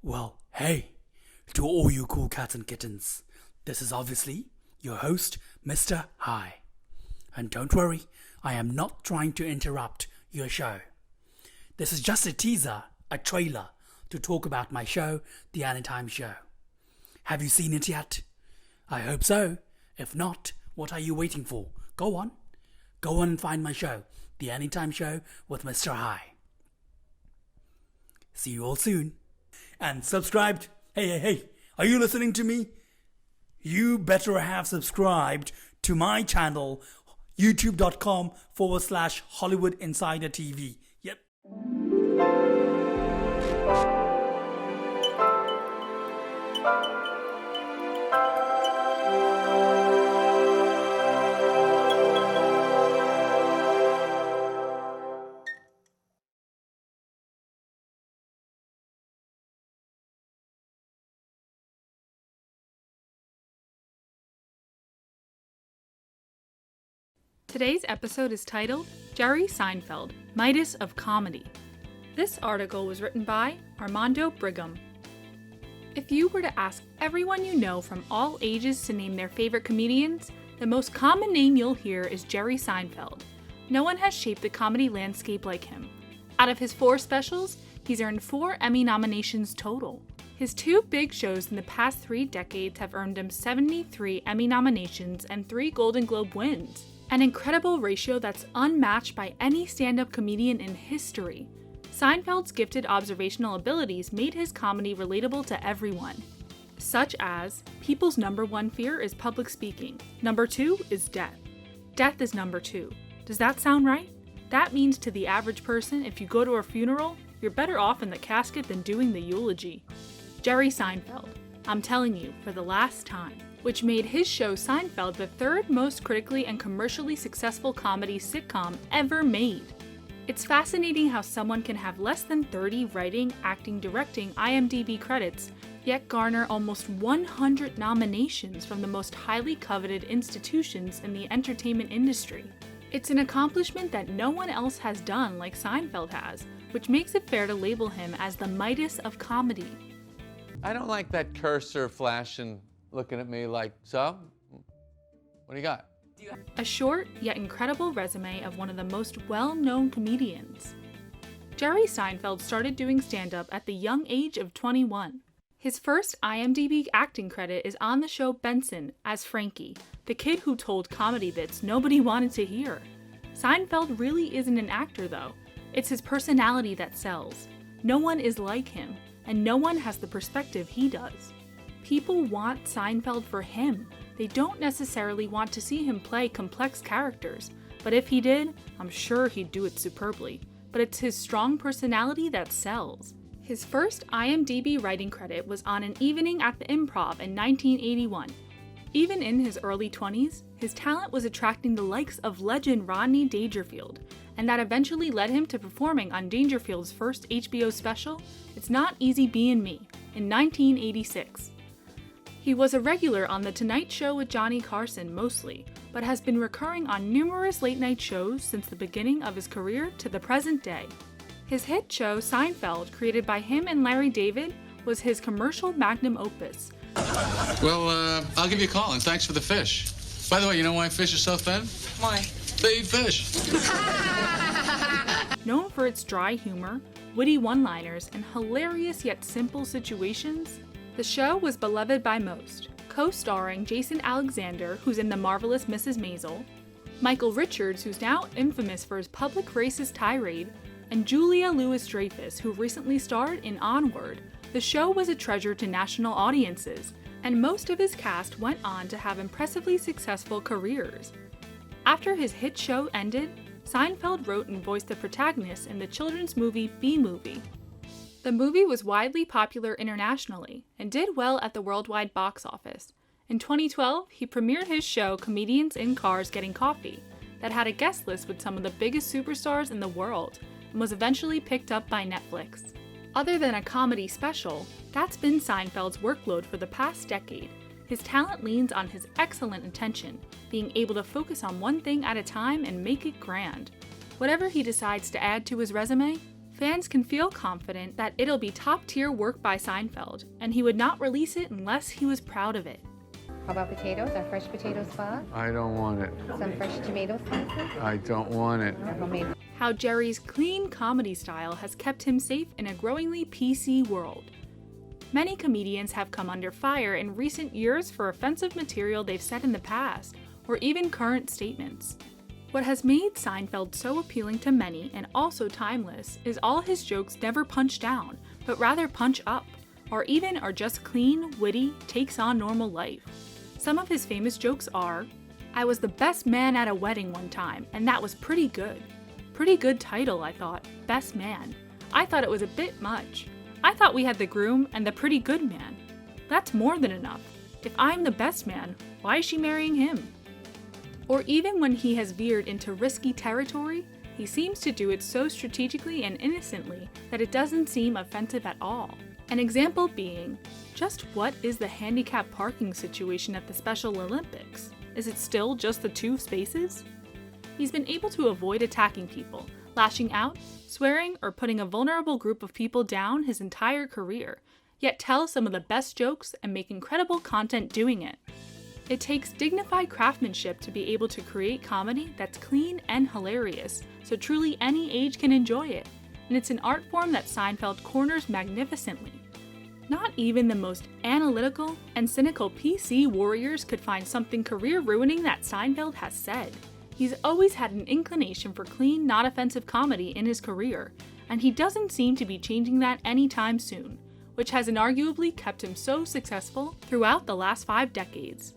Well, hey, to all you cool cats and kittens, this is obviously your host, Mr. Hi. And don't worry, I am not trying to interrupt your show. This is just a teaser, a trailer, to talk about my show, The Anytime Show. Have you seen it yet? I hope so. If not, what are you waiting for? Go on and find my show, The Anytime Show with Mr. Hi. See you all soon. And subscribed. Hey, are you listening to me? You better have subscribed to my channel, youtube.com/Hollywood Insider TV. Yep. Today's episode is titled, Jerry Seinfeld, Midas of Comedy. This article was written by Armando Brigham. If you were to ask everyone you know from all ages to name their favorite comedians, the most common name you'll hear is Jerry Seinfeld. No one has shaped the comedy landscape like him. Out of his 4 specials, he's earned 4 Emmy nominations total. His 2 big shows in the past 3 decades have earned him 73 Emmy nominations and 3 Golden Globe wins. An incredible ratio that's unmatched by any stand-up comedian in history. Seinfeld's gifted observational abilities made his comedy relatable to everyone. Such as, people's number 1 fear is public speaking. Number 2 is death. Death is number 2. Does that sound right? That means to the average person, if you go to a funeral, you're better off in the casket than doing the eulogy. Jerry Seinfeld, I'm telling you, for the last time. Which made his show Seinfeld the 3rd most critically and commercially successful comedy sitcom ever made. It's fascinating how someone can have less than 30 writing, acting, directing, IMDb credits, yet garner almost 100 nominations from the most highly coveted institutions in the entertainment industry. It's an accomplishment that no one else has done like Seinfeld has, which makes it fair to label him as the Midas of Comedy. I don't like that cursor flashing, looking at me like, so? What do you got? A short yet incredible resume of one of the most well-known comedians. Jerry Seinfeld started doing stand-up at the young age of 21. His first IMDb acting credit is on the show Benson as Frankie, the kid who told comedy bits nobody wanted to hear. Seinfeld really isn't an actor though. It's his personality that sells. No one is like him, and no one has the perspective he does. People want Seinfeld for him. They don't necessarily want to see him play complex characters, but if he did, I'm sure he'd do it superbly. But it's his strong personality that sells. His first IMDb writing credit was on An Evening at the Improv in 1981. Even in his early 20s, his talent was attracting the likes of legend Rodney Dangerfield, and that eventually led him to performing on Dangerfield's first HBO special, It's Not Easy Being Me, in 1986. He was a regular on The Tonight Show with Johnny Carson mostly, but has been recurring on numerous late-night shows since the beginning of his career to the present day. His hit show, Seinfeld, created by him and Larry David, was his commercial magnum opus. Well, I'll give you a call, and thanks for the fish. By the way, you know why fish are so thin? Why? They eat fish. Known for its dry humor, witty one-liners, and hilarious yet simple situations, the show was beloved by most, co-starring Jason Alexander, who's in The Marvelous Mrs. Maisel, Michael Richards, who's now infamous for his public racist tirade, and Julia Louis-Dreyfus, who recently starred in Onward. The show was a treasure to national audiences, and most of his cast went on to have impressively successful careers. After his hit show ended, Seinfeld wrote and voiced the protagonist in the children's movie B-Movie. The movie was widely popular internationally and did well at the worldwide box office. In 2012, he premiered his show Comedians in Cars Getting Coffee, that had a guest list with some of the biggest superstars in the world, and was eventually picked up by Netflix. Other than a comedy special, that's been Seinfeld's workload for the past decade. His talent leans on his excellent attention, being able to focus on one thing at a time and make it grand. Whatever he decides to add to his resume, fans can feel confident that it'll be top-tier work by Seinfeld, and he would not release it unless he was proud of it. How about potatoes? Our fresh potato spa? I don't want it. Some fresh tomato slices? I don't want it. Homemade. How Jerry's clean comedy style has kept him safe in a growingly PC world. Many comedians have come under fire in recent years for offensive material they've said in the past, or even current statements. What has made Seinfeld so appealing to many and also timeless is all his jokes never punch down, but rather punch up, or even are just clean, witty takes on normal life. Some of his famous jokes are, "I was the best man at a wedding one time, and that was pretty good. Pretty good title, I thought. Best man. I thought it was a bit much. I thought we had the groom and the pretty good man. That's more than enough. If I'm the best man, why is she marrying him?" Or even when he has veered into risky territory, he seems to do it so strategically and innocently that it doesn't seem offensive at all. An example being, just what is the handicap parking situation at the Special Olympics? Is it still just the 2 spaces? He's been able to avoid attacking people, lashing out, swearing, or putting a vulnerable group of people down his entire career, yet tell some of the best jokes and make incredible content doing it. It takes dignified craftsmanship to be able to create comedy that's clean and hilarious, so truly any age can enjoy it, and it's an art form that Seinfeld corners magnificently. Not even the most analytical and cynical PC warriors could find something career-ruining that Seinfeld has said. He's always had an inclination for clean, not offensive comedy in his career, and he doesn't seem to be changing that anytime soon, which has inarguably kept him so successful throughout the last 5 decades.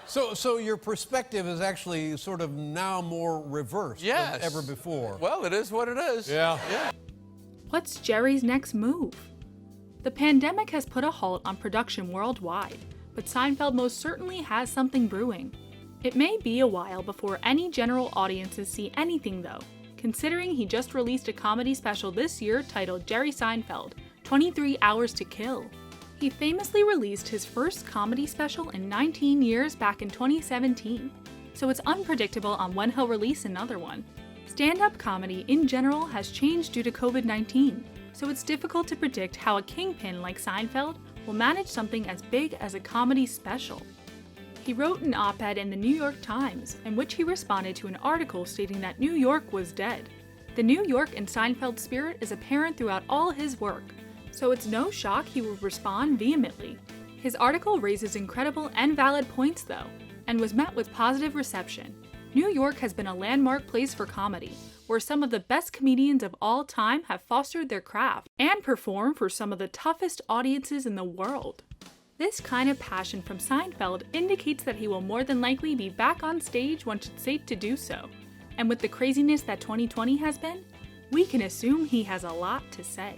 So your perspective is actually sort of now more reversed Yes. than ever before. Well, it is what it is. Yeah. What's Jerry's next move? The pandemic has put a halt on production worldwide, but Seinfeld most certainly has something brewing. It may be a while before any general audiences see anything though, considering he just released a comedy special this year titled Jerry Seinfeld, 23 Hours to Kill. He famously released his first comedy special in 19 years back in 2017, so it's unpredictable on when he'll release another one. Stand-up comedy in general has changed due to COVID-19, so it's difficult to predict how a kingpin like Seinfeld will manage something as big as a comedy special. He wrote an op-ed in the New York Times in which he responded to an article stating that New York was dead. The New York and Seinfeld spirit is apparent throughout all his work, so it's no shock he will respond vehemently. His article raises incredible and valid points though, and was met with positive reception. New York has been a landmark place for comedy, where some of the best comedians of all time have fostered their craft and performed for some of the toughest audiences in the world. This kind of passion from Seinfeld indicates that he will more than likely be back on stage once it's safe to do so, and with the craziness that 2020 has been, we can assume he has a lot to say.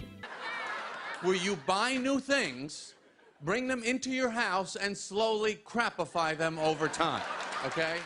Where you buy new things, bring them into your house, and slowly crapify them over time, okay?